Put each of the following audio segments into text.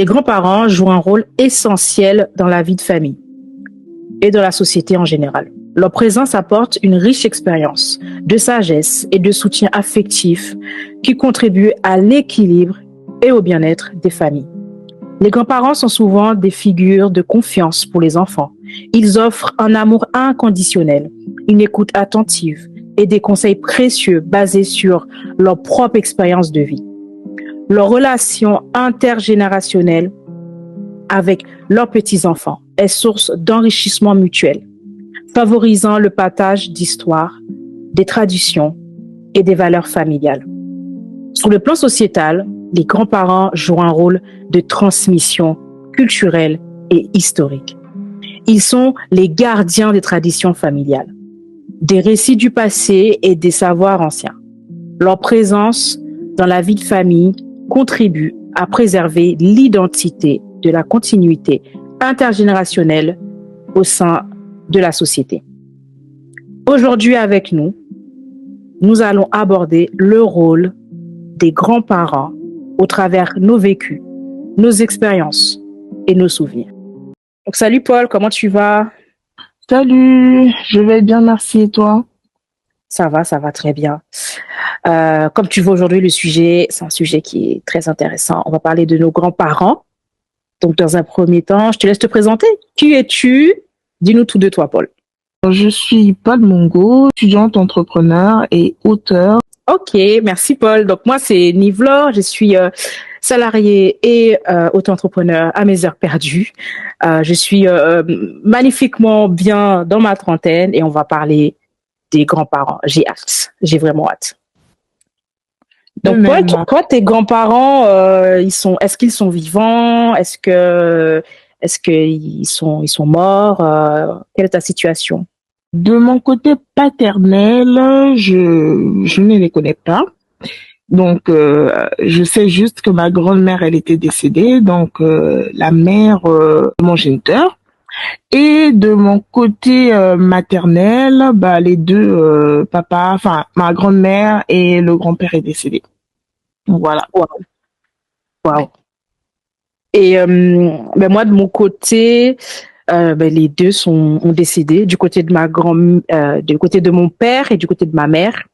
Les grands-parents jouent un rôle essentiel dans la vie de famille et dans la société en général. Leur présence apporte une riche expérience de sagesse et de soutien affectif qui contribuent à l'équilibre et au bien-être des familles. Les grands-parents sont souvent des figures de confiance pour les enfants. Ils offrent un amour inconditionnel, une écoute attentive et des conseils précieux basés sur leur propre expérience de vie. Leur relation intergénérationnelle avec leurs petits-enfants est source d'enrichissement mutuel, favorisant le partage d'histoires, des traditions et des valeurs familiales. Sur le plan sociétal, les grands-parents jouent un rôle de transmission culturelle et historique. Ils sont les gardiens des traditions familiales, des récits du passé et des savoirs anciens. Leur présence dans la vie de famille contribue à préserver l'identité de la continuité intergénérationnelle au sein de la société. Aujourd'hui avec nous, nous allons aborder le rôle des grands-parents au travers nos vécus, nos expériences et nos souvenirs. Donc, salut Paul, comment tu vas? Salut, je vais bien, merci, et toi? Ça va très bien. Comme tu vois aujourd'hui, le sujet, c'est un sujet qui est très intéressant. On va parler de nos grands-parents. Donc, dans un premier temps, je te laisse te présenter. Qui es-tu? Dis-nous tout de toi, Paul. Je suis Paul Mongo, étudiante entrepreneur et auteur. Ok, merci Paul. Donc, moi, c'est Nive-Laure. Je suis salariée et auto-entrepreneur à mes heures perdues. Je suis magnifiquement bien dans ma trentaine et on va parler des grands-parents. J'ai hâte. J'ai vraiment hâte. Donc, Paul, toi, tes grands-parents, est-ce qu'ils sont vivants? Est-ce qu'ils sont morts? Quelle est ta situation? De mon côté paternel, je ne les connais pas. Donc, je sais juste que ma grand-mère, elle était décédée, donc la mère de mon géniteur. Et de mon côté maternel, les deux papa, enfin ma grand-mère et le grand-père est décédé. Donc voilà. Wow. Et moi de mon côté, les deux ont décédé du côté de du côté de mon père et du côté de ma mère.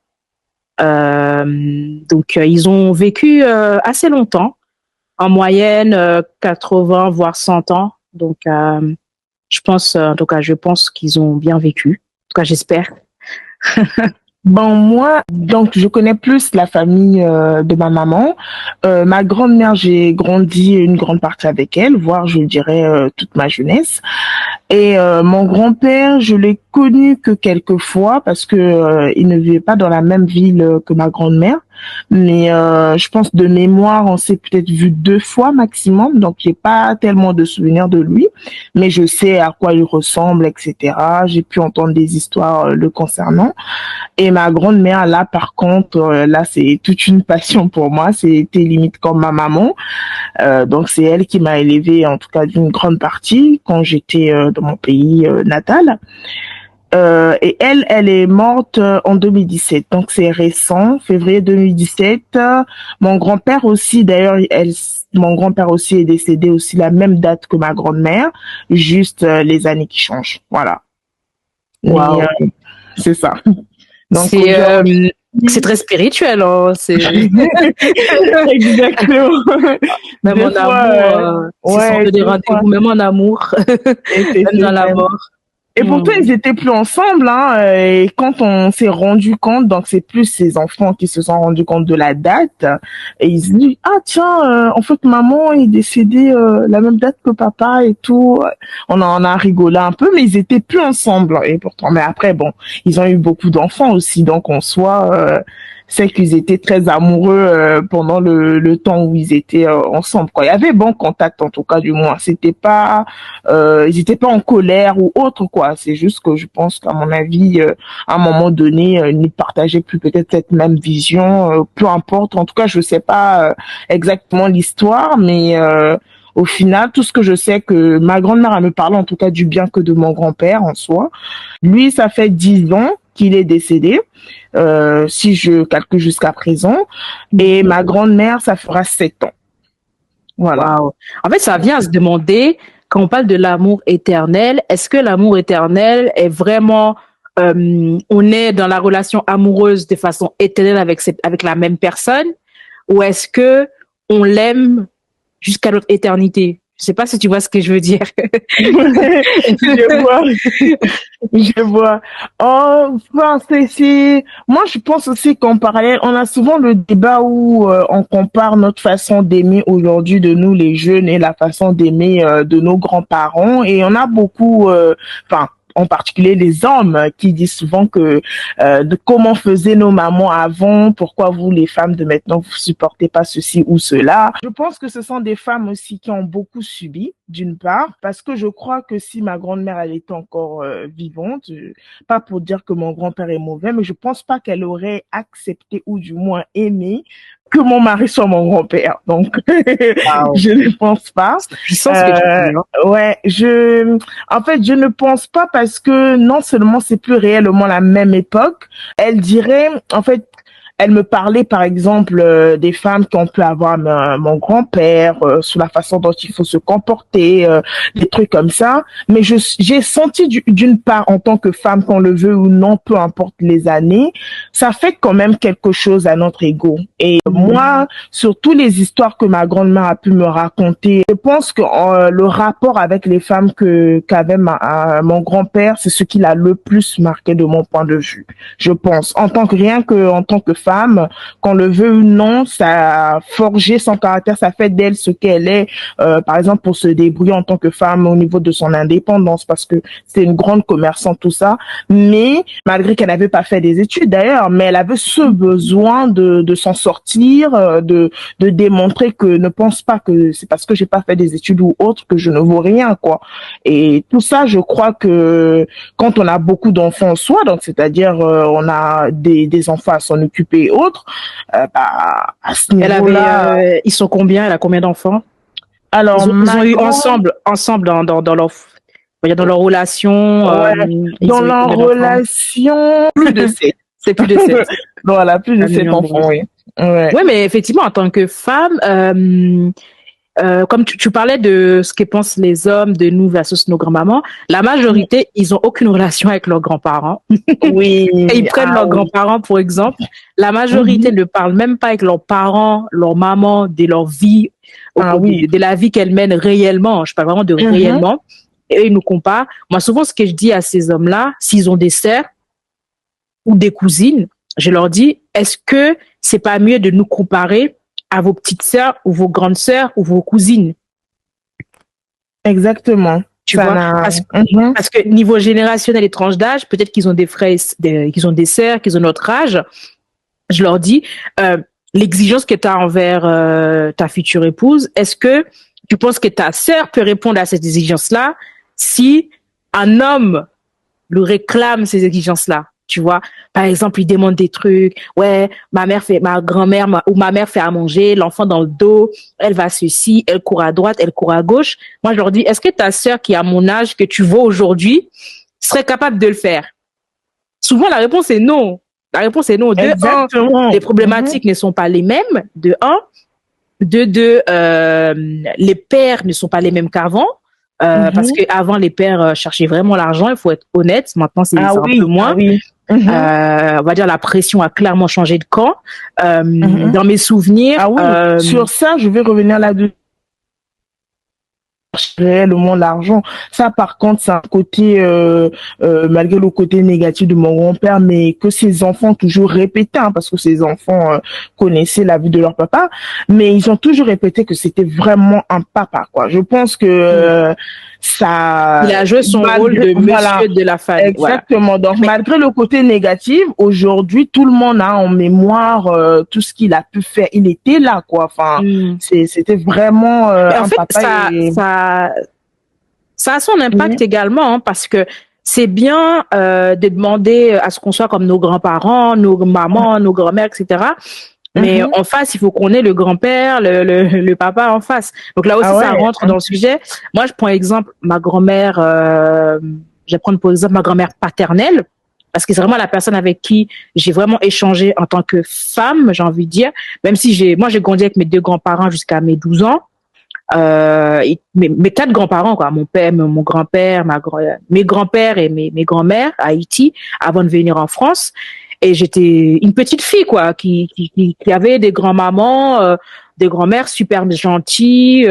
Donc ils ont vécu assez longtemps, en moyenne 80 voire 100 ans. Donc je pense qu'ils ont bien vécu. En tout cas, j'espère. Moi, donc je connais plus la famille de ma maman. Ma grand-mère, j'ai grandi une grande partie avec elle, voire je dirais toute ma jeunesse. Et mon grand-père, je l'ai connu que quelques fois parce que il ne vivait pas dans la même ville que ma grand-mère. Mais je pense de mémoire, on s'est peut-être vu 2 fois maximum, donc j'ai pas tellement de souvenirs de lui, mais je sais à quoi il ressemble, etc. J'ai pu entendre des histoires le concernant. Et ma grand-mère, là, par contre, là, c'est toute une passion pour moi. C'était limite comme ma maman. Donc c'est elle qui m'a élevée, en tout cas d'une grande partie, quand j'étais dans mon pays natal. Et elle est morte en 2017, donc c'est récent, février 2017. Mon grand-père aussi, d'ailleurs, mon grand-père aussi est décédé aussi la même date que ma grand-mère, juste les années qui changent, voilà. Wow. Mais, c'est ça. Donc c'est très spirituel, hein. C'est exactement. Même en amour, c'est des rendez-vous, même en amour, même dans la mort. Et pourtant, ils étaient plus ensemble, hein. Et quand on s'est rendu compte, donc c'est plus ces enfants qui se sont rendus compte de la date, et ils se disent, ah tiens, en fait, maman est décédée la même date que papa et tout. On en a rigolé un peu, mais ils étaient plus ensemble. Et pourtant, mais après, bon, ils ont eu beaucoup d'enfants aussi, donc en soi, c'est qu'ils étaient très amoureux pendant le temps où ils étaient ensemble, quoi. Il y avait bon contact, en tout cas, du moins. C'était pas, ils étaient pas en colère ou autre, quoi. C'est juste que je pense qu'à mon avis, à un moment donné, ils ne partageaient plus peut-être cette même vision, peu importe. En tout cas, je sais pas exactement l'histoire, mais au final, tout ce que je sais, que ma grand-mère, elle me parlait en tout cas du bien que de mon grand-père en soi. Lui, ça fait 10 ans qu'il est décédé, si je calcule jusqu'à présent, et ma grand-mère, ça fera 7 ans. Voilà. Waouh. En fait, ça vient à se demander, quand on parle de l'amour éternel, est-ce que l'amour éternel est vraiment, on est dans la relation amoureuse de façon éternelle avec la même personne, ou est-ce que on l'aime jusqu'à notre éternité? Je sais pas si tu vois ce que je veux dire. Je vois, je vois. Oh, enfin, moi, je pense aussi qu'en parallèle, on a souvent le débat où on compare notre façon d'aimer aujourd'hui de nous, les jeunes, et la façon d'aimer de nos grands-parents. Et on a beaucoup, enfin, en particulier les hommes qui disent souvent que de comment faisaient nos mamans avant, pourquoi vous les femmes de maintenant vous supportez pas ceci ou cela. Je pense que ce sont des femmes aussi qui ont beaucoup subi d'une part parce que je crois que si ma grand-mère elle était encore vivante, pas pour dire que mon grand-père est mauvais, mais je pense pas qu'elle aurait accepté ou du moins aimé que mon mari soit mon grand-père. Donc, Wow. je ne pense pas. C'est puissant ce que tu dis, hein. Ouais, en fait, je ne pense pas parce que non seulement c'est plus réellement la même époque, elle dirait, en fait, elle me parlait par exemple des femmes qu'on peut avoir mon grand-père, sur la façon dont il faut se comporter, des trucs comme ça. Mais j'ai senti d'une part en tant que femme, qu'on le veut ou non, peu importe les années, ça fait quand même quelque chose à notre ego. Et moi, sur toutes les histoires que ma grand-mère a pu me raconter, je pense que le rapport avec les femmes qu'avait mon grand-père, c'est ce qui l'a le plus marqué de mon point de vue. Je pense, en tant que femme, qu'on le veut ou non, ça a forgé son caractère, ça fait d'elle ce qu'elle est, par exemple pour se débrouiller en tant que femme au niveau de son indépendance, parce que c'est une grande commerçante, tout ça, mais malgré qu'elle n'avait pas fait des études d'ailleurs, mais elle avait ce besoin de s'en sortir, de démontrer que ne pense pas que c'est parce que j'ai pas fait des études ou autre que je ne vaux rien, quoi. Et tout ça, je crois que quand on a beaucoup d'enfants en soi, donc c'est-à-dire on a des enfants à s'en occuper et autres, bah, à ce niveau-là. Ils sont combien? Elle a combien d'enfants? Alors, Ils ont eu ensemble dans leur relation. dans leur relation, plus de 7. C'est plus de 7. Voilà, plus de 7 enfants, oui. Ouais. Oui, mais effectivement, en tant que femme, comme tu parlais de ce que pensent les hommes de nous versus nos grands-mamans, la majorité, ils ont aucune relation avec leurs grands-parents. Oui. Et ils prennent leurs grands-parents, pour exemple. La majorité ne parle même pas avec leurs parents, leurs mamans, de leur vie, de la vie qu'elles mènent réellement. Je parle vraiment de réellement. Et ils nous comparent. Moi, souvent, ce que je dis à ces hommes-là, s'ils ont des sœurs ou des cousines, je leur dis, est-ce que c'est pas mieux de nous comparer à vos petites sœurs ou vos grandes sœurs ou vos cousines? Exactement. Tu vois, parce que niveau générationnel et tranche d'âge, peut-être qu'ils ont des frères, qu'ils ont des sœurs, qu'ils ont notre âge. Je leur dis, l'exigence que tu as envers ta future épouse, est-ce que tu penses que ta sœur peut répondre à cette exigence-là si un homme lui réclame ces exigences-là? Tu vois, par exemple, il demande des trucs. Ouais, ma grand-mère ou ma mère fait à manger, l'enfant dans le dos, elle va ceci, elle court à droite, elle court à gauche. Moi, je leur dis, est-ce que ta sœur qui a mon âge, que tu vois aujourd'hui, serait capable de le faire? Souvent, la réponse est non. La réponse est non. De un, les problématiques ne sont pas les mêmes. De un. De deux, les pères ne sont pas les mêmes qu'avant. Parce que avant les pères cherchaient vraiment l'argent, il faut être honnête. Maintenant, c'est un peu moins. On va dire la pression a clairement changé de camp. Dans mes souvenirs. Sur ça, je vais revenir là-dessus. Réellement l'argent. Ça, par contre, c'est un côté, malgré le côté négatif de mon grand-père, mais que ses enfants toujours répétaient, hein, parce que ses enfants connaissaient la vie de leur papa, mais ils ont toujours répété que c'était vraiment un papa, quoi. Je pense que ça... Il a joué son rôle de monsieur de la famille. Exactement. Donc, malgré le côté négatif, aujourd'hui, tout le monde a en mémoire tout ce qu'il a pu faire. Il était là, quoi. Enfin, c'était vraiment en fait, ça a son impact également, hein, parce que c'est bien de demander à ce qu'on soit comme nos grands-parents, nos mamans, nos grand-mères, etc. Mais en face, il faut qu'on ait le grand-père, le papa en face. Donc là aussi, ça rentre dans le sujet. Moi, je prends exemple ma grand-mère, je vais prendre pour exemple ma grand-mère paternelle, parce que c'est vraiment la personne avec qui j'ai vraiment échangé en tant que femme, j'ai envie de dire. Même si moi, j'ai grandi avec mes deux grands-parents jusqu'à mes 12 ans. Mes quatre grands-parents, quoi, mon père, mon grand-père, mes grands-pères et mes grands-mères à Haïti avant de venir en France. Et j'étais une petite fille, quoi, qui avait des grands-mamans, des grands-mères super gentilles,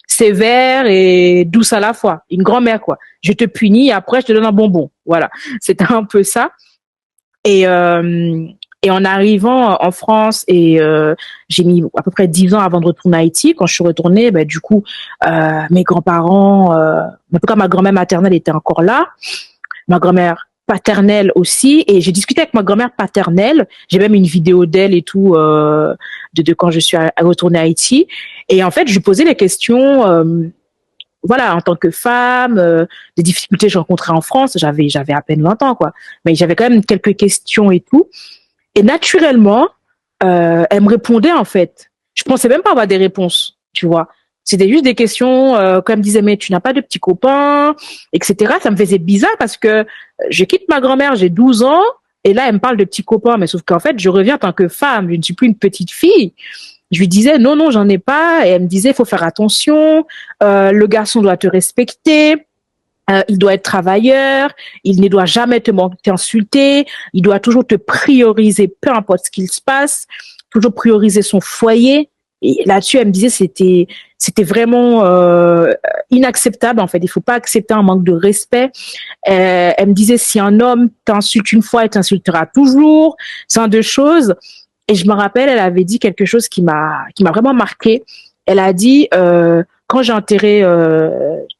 sévères et douces à la fois. Une grand-mère, quoi. Je te punis, après je te donne un bonbon. Voilà, c'était un peu ça. Et en arrivant en France, j'ai mis à peu près 10 ans avant de retourner à Haïti. Quand je suis retournée, du coup, mes grands-parents, en tout cas ma grand-mère maternelle était encore là, ma grand-mère paternelle aussi, et j'ai discuté avec ma grand-mère paternelle. J'ai même une vidéo d'elle et tout de quand je suis retournée à Haïti. Et en fait, je lui posais les questions. Voilà, en tant que femme, des difficultés que je rencontrais en France, j'avais à peine 20 ans, quoi. Mais j'avais quand même quelques questions et tout. Et naturellement, elle me répondait, en fait. Je pensais même pas avoir des réponses, tu vois. C'était juste des questions, comme elle me disait, mais tu n'as pas de petits copains, etc. Ça me faisait bizarre parce que je quitte ma grand-mère, j'ai 12 ans, et là, elle me parle de petits copains. Mais sauf qu'en fait, je reviens en tant que femme, je ne suis plus une petite fille. Je lui disais non, j'en ai pas. Et elle me disait, il faut faire attention. Le garçon doit te respecter. Il doit être travailleur. Il ne doit jamais t'insulter. Il doit toujours te prioriser, peu importe ce qu'il se passe. Toujours prioriser son foyer. Et là-dessus, elle me disait, c'était vraiment inacceptable en fait. Il faut pas accepter un manque de respect. Elle me disait, si un homme t'insulte une fois, il t'insultera toujours. C'est un deux choses. Et je me rappelle, elle avait dit quelque chose qui m'a vraiment marqué. Elle a dit quand j'ai enterré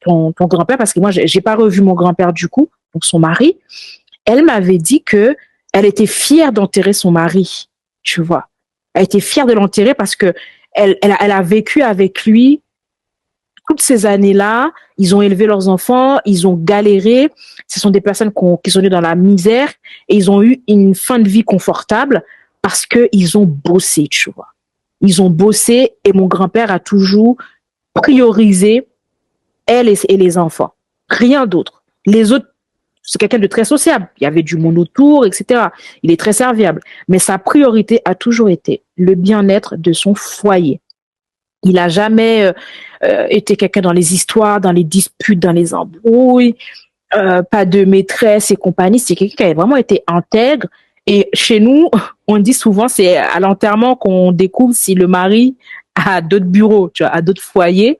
ton grand-père, parce que moi j'ai pas revu mon grand-père du coup, donc son mari. Elle m'avait dit que elle était fière d'enterrer son mari. Tu vois, elle était fière de l'enterrer parce que elle a vécu avec lui toutes ces années-là. Ils ont élevé leurs enfants, ils ont galéré. Ce sont des personnes qui sont nées dans la misère et ils ont eu une fin de vie confortable. Parce que ils ont bossé, tu vois. Ils ont bossé et mon grand-père a toujours priorisé elle et les enfants. Rien d'autre. Les autres, c'est quelqu'un de très sociable. Il y avait du monde autour, etc. Il est très serviable. Mais sa priorité a toujours été le bien-être de son foyer. Il n'a jamais été quelqu'un dans les histoires, dans les disputes, dans les embrouilles, pas de maîtresse et compagnie. C'est quelqu'un qui a vraiment été intègre. Et chez nous, on dit souvent, c'est à l'enterrement qu'on découvre si le mari a d'autres bureaux, tu vois, a d'autres foyers,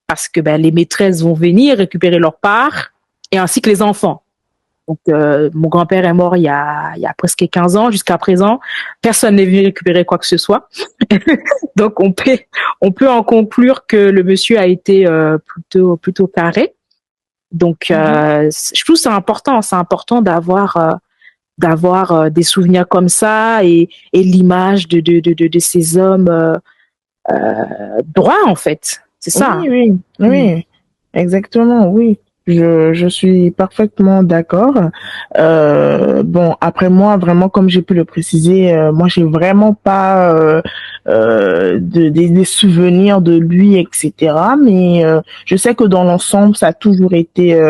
parce que les maîtresses vont venir récupérer leur part, et ainsi que les enfants. Donc, mon grand-père est mort il y a presque 15 ans. Jusqu'à présent, personne n'est venu récupérer quoi que ce soit. Donc, on peut en conclure que le monsieur a été plutôt carré. Donc, je trouve que c'est important d'avoir des souvenirs comme ça et l'image de ces hommes droits, en fait. C'est ça. Oui, exactement, oui. Je suis parfaitement d'accord. Bon, après moi, vraiment, comme j'ai pu le préciser, moi, j'ai vraiment pas des souvenirs de lui, etc. Mais je sais que dans l'ensemble, ça a toujours été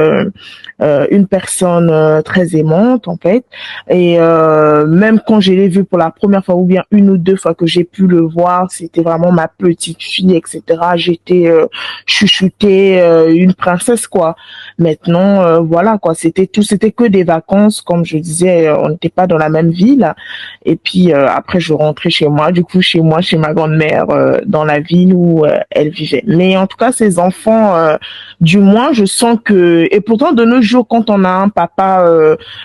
une personne très aimante, en fait. Et même quand je l'ai vu pour la première fois ou bien une ou deux fois que j'ai pu le voir, c'était vraiment ma petite fille, etc. J'étais chouchoutée, une princesse, quoi. Maintenant, voilà quoi, c'était que des vacances, comme je disais, on n'était pas dans la même ville. Et puis après, je rentrais chez moi, du coup chez ma grand-mère, dans la ville où elle vivait. Mais en tout cas, ces enfants, du moins, je sens que, et pourtant de nos jours, quand on a un papa,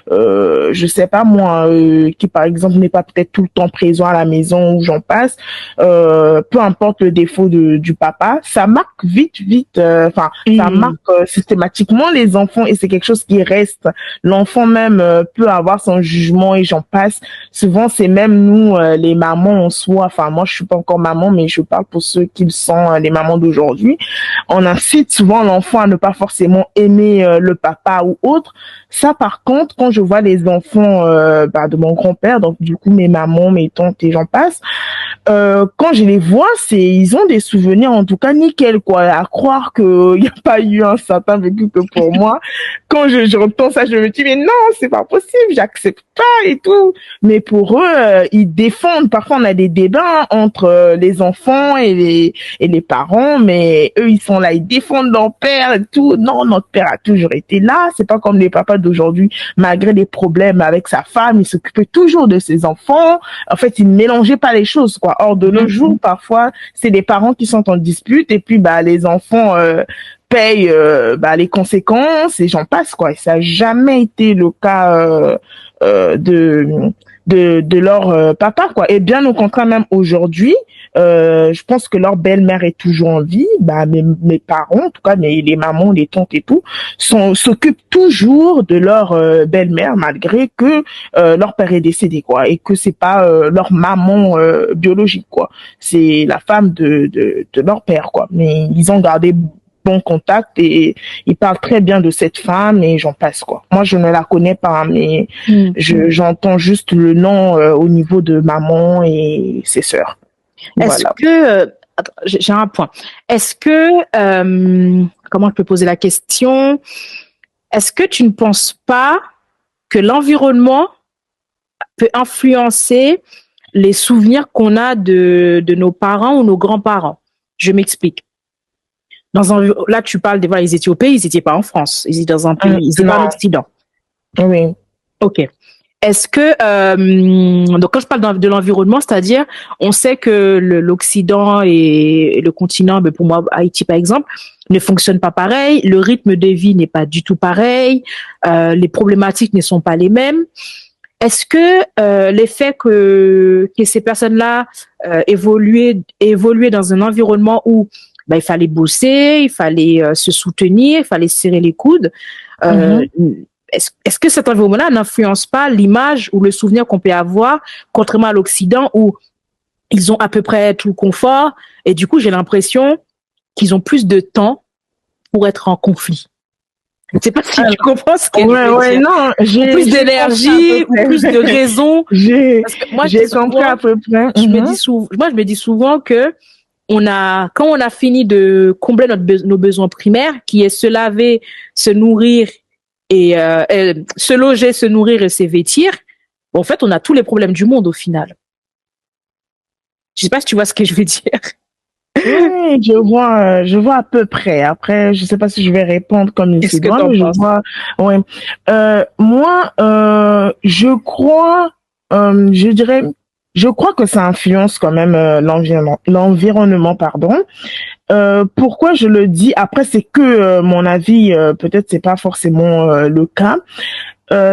je sais pas moi, qui par exemple n'est pas peut-être tout le temps présent à la maison ou j'en passe, peu importe le défaut du papa, ça marque vite, enfin, ça marque systématiquement les enfants et c'est quelque chose qui reste. L'enfant même peut avoir son jugement et j'en passe. Souvent, c'est même nous, les mamans en soi. Enfin, moi, je suis pas encore maman, mais je parle pour ceux qui le sont, les mamans d'aujourd'hui. On incite souvent l'enfant à ne pas forcément aimer le papa ou autre. Ça, par contre, quand je vois les enfants de mon grand-père, donc du coup mes mamans, mes tantes et j'en passe, quand je les vois, ils ont des souvenirs en tout cas nickel quoi. À croire que il y a pas eu un certain vécu que pour moi, quand je repense à ça, je me dis, mais non, c'est pas possible, j'accepte pas et tout. Mais pour eux, ils défendent. Parfois, on a des débats entre les enfants et les parents, mais eux, ils sont là, ils défendent leur père et tout. Non, notre père a toujours été là. C'est pas comme les papas d'aujourd'hui. Malgré les problèmes avec sa femme, il s'occupait toujours de ses enfants. En fait, il ne mélangeait pas les choses, quoi. Or, de nos jours, parfois, c'est les parents qui sont en dispute et puis, les enfants, payent les conséquences et j'en passe, quoi. Et ça n'a jamais été le cas de leur papa, quoi. Et bien au contraire, même aujourd'hui, je pense que leur belle-mère est toujours en vie. Mes parents, en tout cas les mamans, les tantes et tout, s'occupent toujours de leur belle-mère malgré que leur père est décédé, quoi, et que c'est pas leur maman biologique, quoi. C'est la femme de leur père, quoi. Mais ils ont gardé bon contact et il parle très bien de cette femme et j'en passe, quoi. Moi, je ne la connais pas, mais j'entends juste le nom au niveau de maman et ses sœurs. Est-ce que attends, j'ai un point. Est-ce que comment je peux poser la question? Est-ce que tu ne penses pas que l'environnement peut influencer les souvenirs qu'on a de nos parents ou nos grands-parents? Je m'explique. Là, tu parles voilà, ils étaient au pays, ils n'étaient pas en France. Ils étaient dans un pays, ils étaient pas en Occident. Oui. Ok. Est-ce que donc quand je parle de l'environnement, c'est-à-dire on sait que l'Occident et le continent, pour moi Haïti par exemple, ne fonctionnent pas pareil, le rythme de vie n'est pas du tout pareil, les problématiques ne sont pas les mêmes. Est-ce que l'effet que ces personnes-là évoluaient dans un environnement où il fallait bosser, il fallait se soutenir, il fallait serrer les coudes. Est-ce que cet environnement-là n'influence pas l'image ou le souvenir qu'on peut avoir, contrairement à l'Occident où ils ont à peu près tout le confort et du coup j'ai l'impression qu'ils ont plus de temps pour être en conflit. Je ne sais pas si tu comprends ce que je veux dire. Non, j'ai plus d'énergie ou plus de raisons. J'ai compris à peu près. Je me dis souvent que quand on a fini de combler nos besoins primaires, qui est se laver, se nourrir et se loger, se nourrir et se vêtir, en fait, on a tous les problèmes du monde au final. Je sais pas si tu vois ce que je veux dire. Oui, je vois à peu près. Après, je sais pas si je vais répondre comme il se doit, mais je vois. Ouais. Moi, je crois, je crois que ça influence quand même l'environnement, pardon. Pourquoi je le dis? Après, c'est que mon avis, peut-être c'est pas forcément le cas.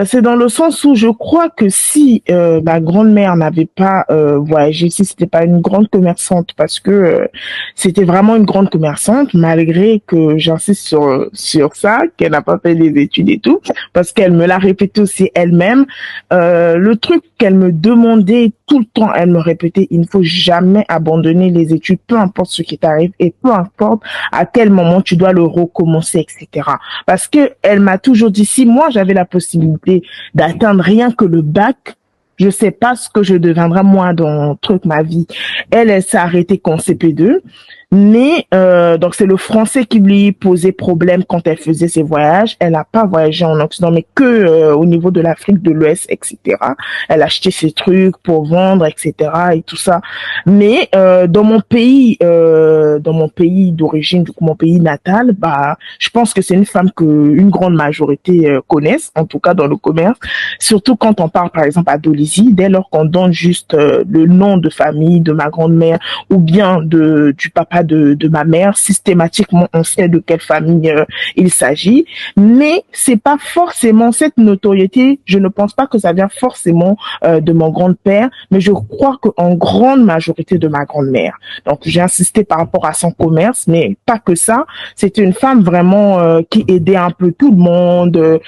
C'est dans le sens où je crois que si ma grand-mère n'avait pas voyagé, si c'était pas une grande commerçante, parce que c'était vraiment une grande commerçante, malgré que j'insiste sur ça, qu'elle n'a pas fait des études et tout, parce qu'elle me l'a répété aussi elle-même. Le truc qu'elle me demandait tout le temps, elle me répétait, il ne faut jamais abandonner les études, peu importe ce qui t'arrive et peu importe à quel moment tu dois le recommencer, etc. Parce que elle m'a toujours dit, si moi j'avais la possibilité d'atteindre rien que le bac, je sais pas ce que je deviendrai moi dans ma vie. Elle s'est arrêtée qu'en CP2. Mais donc c'est le français qui lui posait problème quand elle faisait ses voyages. Elle n'a pas voyagé en Occident, mais que au niveau de l'Afrique de l'Ouest, etc. Elle achetait ses trucs pour vendre, etc. et tout ça. Mais dans mon pays d'origine, mon pays natal, je pense que c'est une femme que une grande majorité connaissent, en tout cas dans le commerce. Surtout quand on parle par exemple à Dolisie, dès lors qu'on donne juste le nom de famille de ma grand-mère ou bien du papa de ma mère, systématiquement on sait de quelle famille il s'agit, mais c'est pas forcément cette notoriété, je ne pense pas que ça vient forcément de mon grand-père, mais je crois qu'en grande majorité de ma grand-mère. Donc j'ai insisté par rapport à son commerce, mais pas que ça, c'était une femme vraiment qui aidait un peu tout le monde,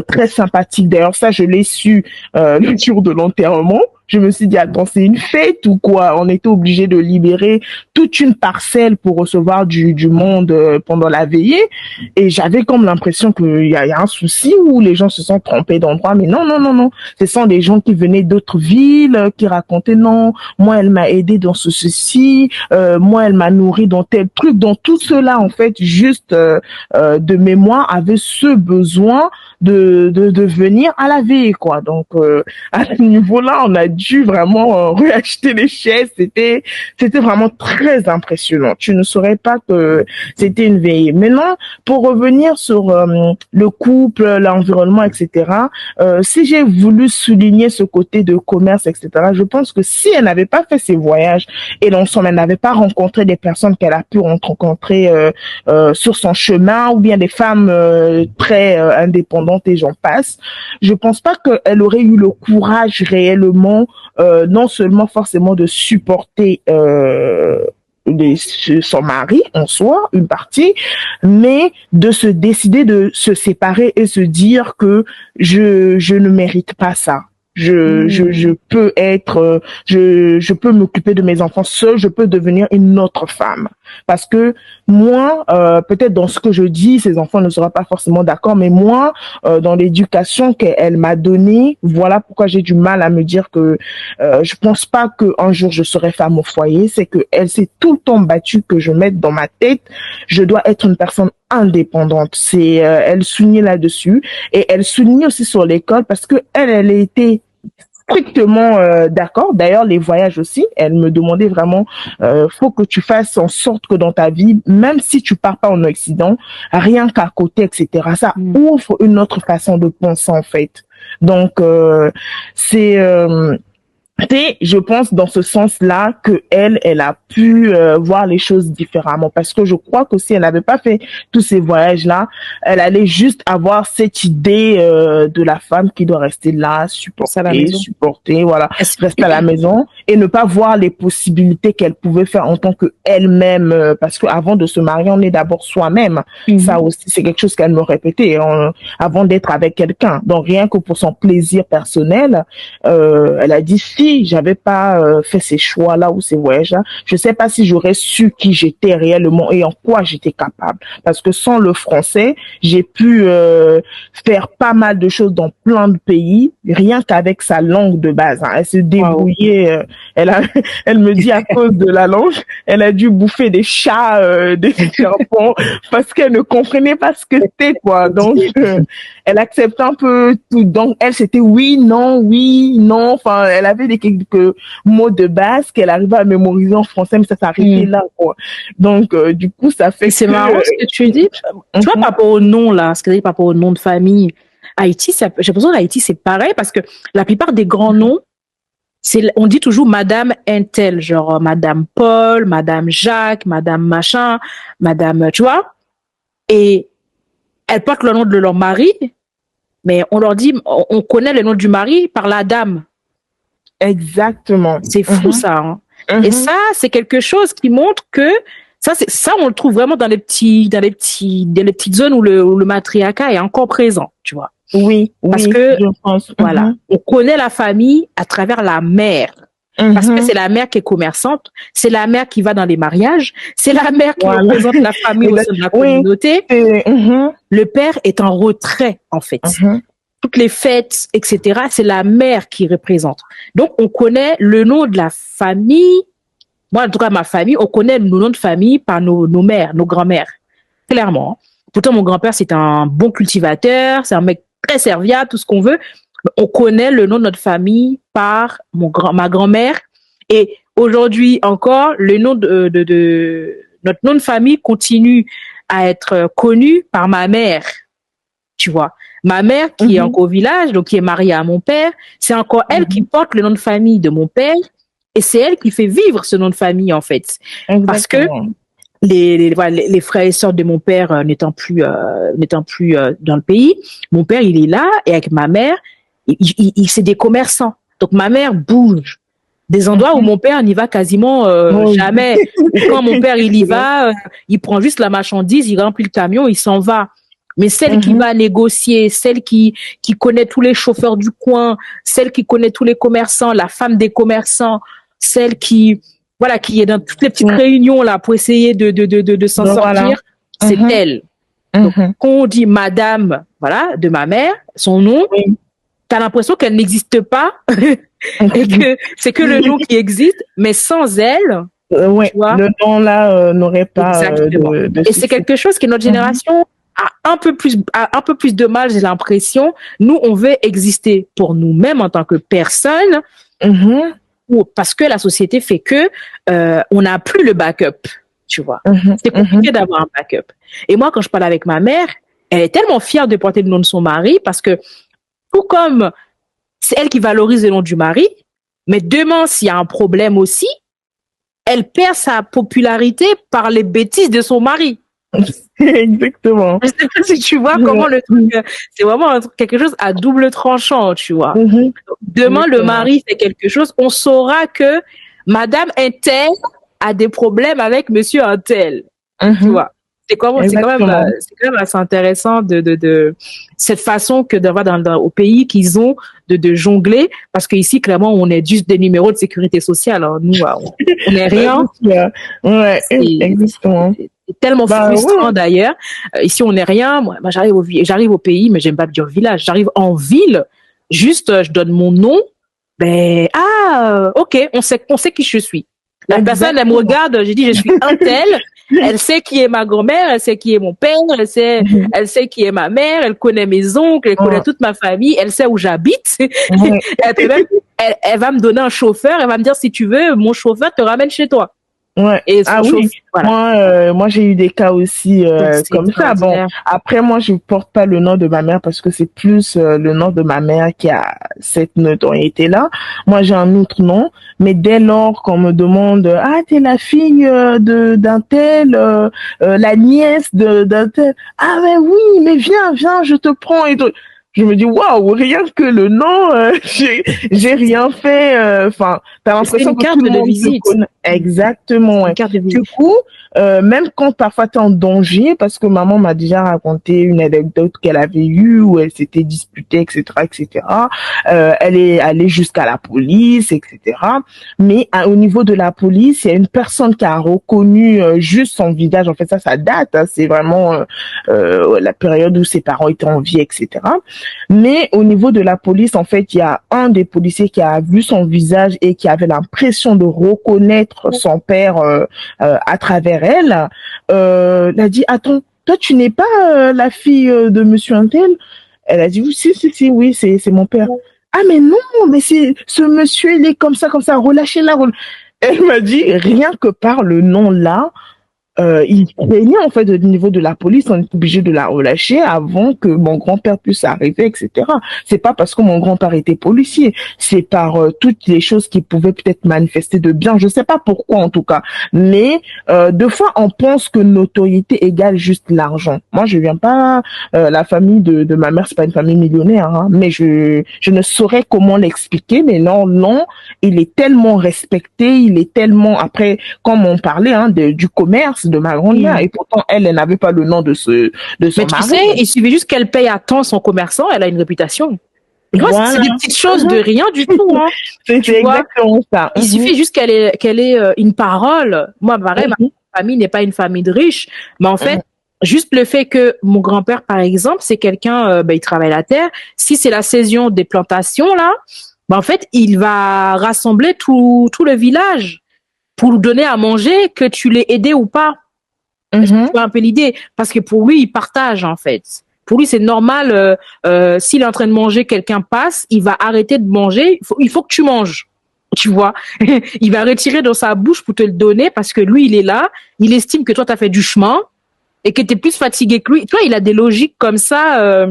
très sympathique. D'ailleurs ça je l'ai su le jour de l'enterrement. Je me suis dit, attends, c'est une fête ou quoi? On était obligé de libérer toute une parcelle pour recevoir du monde pendant la veillée. Et j'avais comme l'impression qu'il y a un souci où les gens se sont trompés d'endroit. Mais non, non, non, non. Ce sont des gens qui venaient d'autres villes, qui racontaient, non, moi, elle m'a aidé dans ceci, moi, elle m'a nourri dans tel truc. Dans tout cela, en fait, juste de mémoire, avait ce besoin de venir à la veille, quoi. Donc, à ce niveau-là, on a dû vraiment réacheter les chaises. C'était vraiment très impressionnant. Tu ne saurais pas que c'était une veillée. Maintenant, pour revenir sur le couple, l'environnement, etc., si j'ai voulu souligner ce côté de commerce, etc., je pense que si elle n'avait pas fait ces voyages et l'ensemble, elle n'avait pas rencontré des personnes qu'elle a pu rencontrer sur son chemin ou bien des femmes très indépendantes et j'en passe, je pense pas qu'elle aurait eu le courage réellement, non seulement forcément de supporter son mari en soi, une partie, mais de se décider de se séparer et se dire que je ne mérite pas ça. Je peux être, je peux m'occuper de mes enfants seule, je peux devenir une autre femme. Parce que moi, peut-être dans ce que je dis, ces enfants ne seront pas forcément d'accord, mais moi, dans l'éducation qu'elle m'a donnée, voilà pourquoi j'ai du mal à me dire que je pense pas qu'un jour je serai femme au foyer. C'est que elle s'est tout le temps battue que je mette dans ma tête, je dois être une personne indépendante. C'est elle soulignait là-dessus et elle soulignait aussi sur l'école parce que elle était strictement d'accord. D'ailleurs, les voyages aussi, elle me demandait vraiment, faut que tu fasses en sorte que dans ta vie, même si tu pars pas en Occident, rien qu'à côté, etc., ça ouvre une autre façon de penser en fait. Donc, c'est je pense dans ce sens-là que elle a pu voir les choses différemment parce que je crois que si elle n'avait pas fait tous ces voyages-là, elle allait juste avoir cette idée de la femme qui doit rester là, supporter, voilà, rester à la maison et ne pas voir les possibilités qu'elle pouvait faire en tant que elle-même parce que avant de se marier, on est d'abord soi-même. Ça aussi, c'est quelque chose qu'elle me répétait avant d'être avec quelqu'un. Donc rien que pour son plaisir personnel, elle a dit si j'avais pas fait ces choix-là ou ces voyages-là, je sais pas si j'aurais su qui j'étais réellement et en quoi j'étais capable. Parce que sans le français, j'ai pu faire pas mal de choses dans plein de pays, rien qu'avec sa langue de base. Hein. Elle se débrouillait. Elle me dit à cause de la langue, elle a dû bouffer des chats, des serpents, parce qu'elle ne comprenait pas ce que c'était, quoi. Donc, elle accepte un peu tout. Donc, elle, c'était oui, non. Enfin, elle avait quelques mots de base qu'elle arrivait à mémoriser en français, mais ça s'arrêtait là, quoi. Donc, du coup, ça fait c'est marrant ce que tu dis. Tu vois, par rapport au nom, là, ce que tu dis par rapport au nom de famille, Haïti, j'ai l'impression qu'Haïti, c'est pareil parce que la plupart des grands noms, on dit toujours Madame Intel, genre Madame Paul, Madame Jacques, Madame machin, Madame, tu vois. Et elles portent le nom de leur mari, mais on leur dit, on connaît le nom du mari par la dame. Exactement. C'est fou, ça. Hein. Et ça, c'est quelque chose qui montre que ça, on le trouve vraiment dans les petites zones où le matriarcat est encore présent, tu vois. Oui, parce que je pense. Voilà, on connaît la famille à travers la mère. Parce que c'est la mère qui est commerçante, c'est la mère qui va dans les mariages, c'est la mère qui représente la famille au sein de la communauté. Le père est en retrait, en fait. Toutes les fêtes, etc., c'est la mère qui représente. Donc, on connaît le nom de la famille. Moi, en tout cas, ma famille, on connaît le nom de famille par nos mères, nos grand-mères. Clairement. Pourtant, mon grand-père, c'est un bon cultivateur, c'est un mec très serviable, tout ce qu'on veut. On connaît le nom de notre famille par ma grand-mère. Et aujourd'hui encore, le nom notre nom de famille continue à être connu par ma mère. Tu vois. Ma mère, qui est encore au village, donc qui est mariée à mon père, c'est encore elle qui porte le nom de famille de mon père. Et c'est elle qui fait vivre ce nom de famille, en fait. Exactement. Parce que les frères et sœurs de mon père n'étant plus dans le pays, mon père, il est là, et avec ma mère, c'est des commerçants. Donc, ma mère bouge. Des endroits où mon père n'y va quasiment jamais. Ou quand mon père, il y va, il prend juste la marchandise, il remplit le camion, il s'en va. Mais celle qui va négocier, celle qui connaît tous les chauffeurs du coin, celle qui connaît tous les commerçants, la femme des commerçants, celle qui est dans toutes les petites réunions là pour essayer de s'en sortir, c'est elle. Donc, quand on dit madame, de ma mère, son nom, t'as l'impression qu'elle n'existe pas et que c'est que le nom qui existe, mais sans elle, le nom là n'aurait pas de et c'est quelque chose que notre génération a un peu plus de mal, j'ai l'impression. Nous, on veut exister pour nous-mêmes en tant que personne, ou parce que la société fait que on n'a plus le backup, tu vois. C'est compliqué d'avoir un backup. Et moi, quand je parle avec ma mère, elle est tellement fière de porter le nom de son mari parce que tout comme c'est elle qui valorise le nom du mari, mais demain, s'il y a un problème aussi, elle perd sa popularité par les bêtises de son mari. Exactement. Je sais pas si tu vois comment le truc, c'est vraiment quelque chose à double tranchant, tu vois. Demain, le mari fait quelque chose, on saura que Madame Intel a des problèmes avec Monsieur Intel, tu vois. C'est quand même assez intéressant de cette façon que d'avoir au pays qu'ils ont de jongler, parce qu'ici, clairement, on est juste des numéros de sécurité sociale. Alors, nous, on n'est rien. Exactement. C'est tellement frustrant d'ailleurs. Ici, on n'est rien. Moi, j'arrive au pays, mais j'aime pas dire village. J'arrive en ville. Juste, je donne mon nom. Ok, on sait qui je suis. La personne, elle me regarde. J'ai dit, je suis un tel. Elle sait qui est ma grand-mère, elle sait qui est mon père, elle sait qui est ma mère, elle connaît mes oncles, elle connaît toute ma famille, elle sait où j'habite. Elle va me donner un chauffeur, elle va me dire, si tu veux, mon chauffeur te ramène chez toi. Et moi j'ai eu des cas aussi comme ça. Bon, après moi je porte pas le nom de ma mère parce que c'est plus le nom de ma mère qui a cette notoriété là. Moi j'ai un autre nom, mais dès lors qu'on me demande t'es la fille d'un tel, la nièce d'un tel, mais oui, mais viens, je te prends et tout. Je me dis waouh, rien que le nom, j'ai rien fait. Enfin, t'as l'impression que tout le monde te connaît. Exactement. Du coup, même quand parfois t'es en danger, parce que maman m'a déjà raconté une anecdote qu'elle avait eue où elle s'était disputée, etc. Elle est allée jusqu'à la police, etc. Mais au niveau de la police, il y a une personne qui a reconnu juste son visage. En fait, ça date. C'est vraiment la période où ses parents étaient en vie, etc. Mais au niveau de la police, en fait, il y a un des policiers qui a vu son visage et qui avait l'impression de reconnaître son père à travers elle. Elle a dit, attends, toi, tu n'es pas la fille de Monsieur Untel? Elle a dit, oui, si, oui, c'est mon père. Ah, mais non, mais c'est ce monsieur, il est comme ça, relâchez-la. Elle m'a dit, rien que par le nom là, il craignait en fait au niveau de la police, on est obligé de la relâcher avant que mon grand-père puisse arriver, etc. C'est pas parce que mon grand-père était policier, c'est par toutes les choses qui pouvaient peut-être manifester de bien, je sais pas pourquoi en tout cas, mais deux fois on pense que notoriété égale juste l'argent. Moi je viens pas, la famille de ma mère c'est pas une famille millionnaire, hein, mais je ne saurais comment l'expliquer, mais non, il est tellement respecté, il est tellement, après comme on parlait du commerce de ma grand-mère, et pourtant elle n'avait pas le nom de son mari. Mais tu sais, il suffit juste qu'elle paye à temps son commerçant, elle a une réputation. Voilà. C'est des petites choses de rien du tout. Hein. C'est exactement ça. Il suffit juste qu'elle ait une parole. Moi, pareil, ma famille n'est pas une famille de riches, mais en fait, juste le fait que mon grand-père, par exemple, c'est quelqu'un, il travaille la terre. Si c'est la saison des plantations là, en fait, il va rassembler tout le village pour lui donner à manger, que tu l'aies aidé ou pas. Tu vois un peu l'idée, parce que pour lui, il partage en fait. Pour lui, c'est normal. S'il est en train de manger, quelqu'un passe, il va arrêter de manger. Il faut que tu manges. Tu vois, il va retirer dans sa bouche pour te le donner parce que lui, il est là. Il estime que toi, tu as fait du chemin et que tu es plus fatigué que lui. Tu vois, il a des logiques comme ça.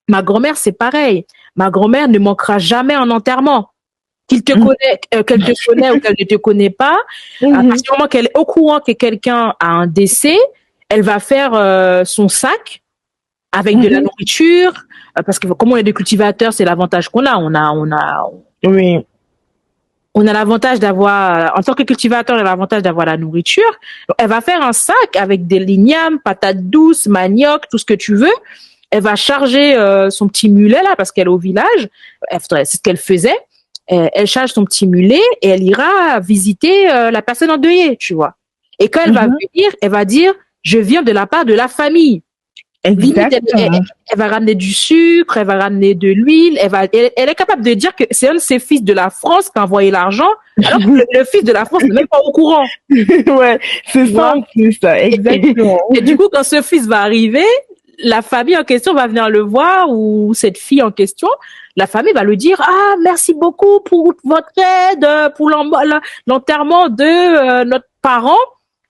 Ma grand-mère, c'est pareil. Ma grand-mère ne manquera jamais en enterrement. Qu'elle te connaît ou qu'elle ne te connaît pas, à partir du moment qu'elle est au courant que quelqu'un a un décès, elle va faire son sac avec de la nourriture, parce que comme on est des cultivateurs, c'est l'avantage qu'on a. Oui. on a l'avantage d'avoir, en tant que cultivateur, on a l'avantage d'avoir la nourriture. Donc, elle va faire un sac avec des lignames, patates douces, manioc, tout ce que tu veux. Elle va charger son petit mulet là parce qu'elle est au village. C'est ce qu'elle faisait. Elle charge son petit mulet et elle ira visiter la personne endeuillée, tu vois. Et quand elle va venir, elle va dire, je viens de la part de la famille. Limite, elle va ramener du sucre, elle va ramener de l'huile, elle est capable de dire que c'est un de ses fils de la France qui a envoyé l'argent, alors que le fils de la France n'est même pas au courant. Ouais, c'est ça en plus, exactement. Et du coup, quand ce fils va arriver, la famille en question va venir le voir, ou cette fille en question, la famille va lui dire, ah, merci beaucoup pour votre aide, pour l'enterrement de notre parent.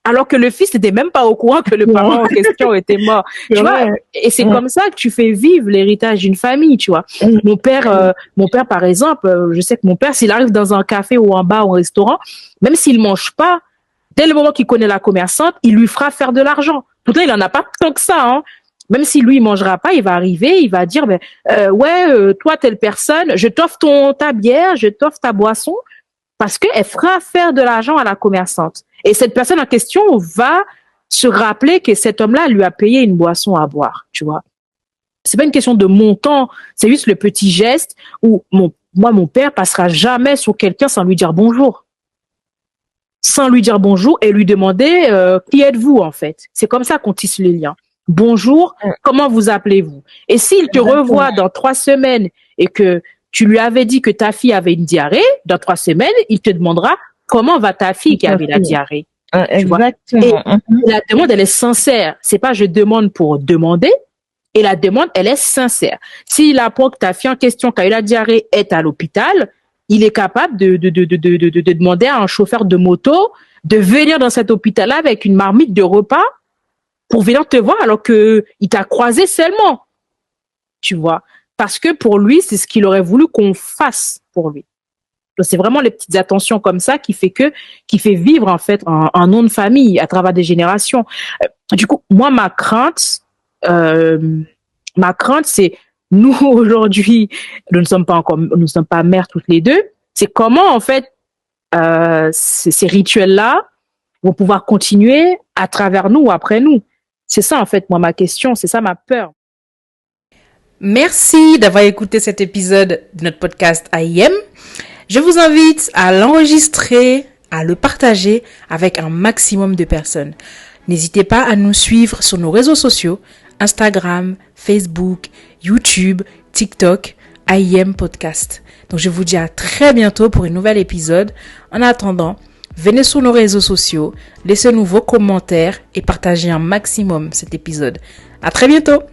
Alors que le fils n'était même pas au courant que le parent en question était mort. Tu vois, et c'est comme ça que tu fais vivre l'héritage d'une famille, tu vois. Mon père, par exemple, je sais que mon père, s'il arrive dans un café ou en bar ou un restaurant, même s'il mange pas, dès le moment qu'il connaît la commerçante, il lui fera faire de l'argent. Pourtant, il en a pas tant que ça, hein. Même si lui, il mangera pas, il va arriver, il va dire, toi, telle personne, je t'offre ta bière, je t'offre ta boisson, parce qu'elle fera faire de l'argent à la commerçante. Et cette personne en question va se rappeler que cet homme-là lui a payé une boisson à boire, tu vois. C'est pas une question de montant, c'est juste le petit geste où mon père passera jamais sur quelqu'un sans lui dire bonjour. Sans lui dire bonjour et lui demander qui êtes-vous en fait. C'est comme ça qu'on tisse les liens. Bonjour, comment vous appelez-vous? Et s'il te revoit dans 3 semaines et que tu lui avais dit que ta fille avait une diarrhée, dans 3 semaines, il te demandera comment va ta fille qui avait la diarrhée. Exactement. Et la demande, elle est sincère. C'est pas je demande pour demander. Et la demande, elle est sincère. S'il apprend que ta fille en question qui a eu la diarrhée est à l'hôpital, il est capable de demander à un chauffeur de moto de venir dans cet hôpital-là avec une marmite de repas pour venir te voir alors que il t'a croisé seulement. Tu vois. Parce que pour lui, c'est ce qu'il aurait voulu qu'on fasse pour lui. Donc, c'est vraiment les petites attentions comme ça qui fait vivre, en fait, un nom de famille à travers des générations. Du coup, moi, ma crainte, c'est, nous, aujourd'hui, nous ne sommes pas mères toutes les deux. C'est comment, en fait, ces rituels-là vont pouvoir continuer à travers nous ou après nous. C'est ça, en fait, moi, ma question. C'est ça, ma peur. Merci d'avoir écouté cet épisode de notre podcast AIM. Je vous invite à l'enregistrer, à le partager avec un maximum de personnes. N'hésitez pas à nous suivre sur nos réseaux sociaux, Instagram, Facebook, YouTube, TikTok, AIM Podcast. Donc je vous dis à très bientôt pour un nouvel épisode. En attendant, venez sur nos réseaux sociaux, laissez-nous vos commentaires et partagez un maximum cet épisode. À très bientôt!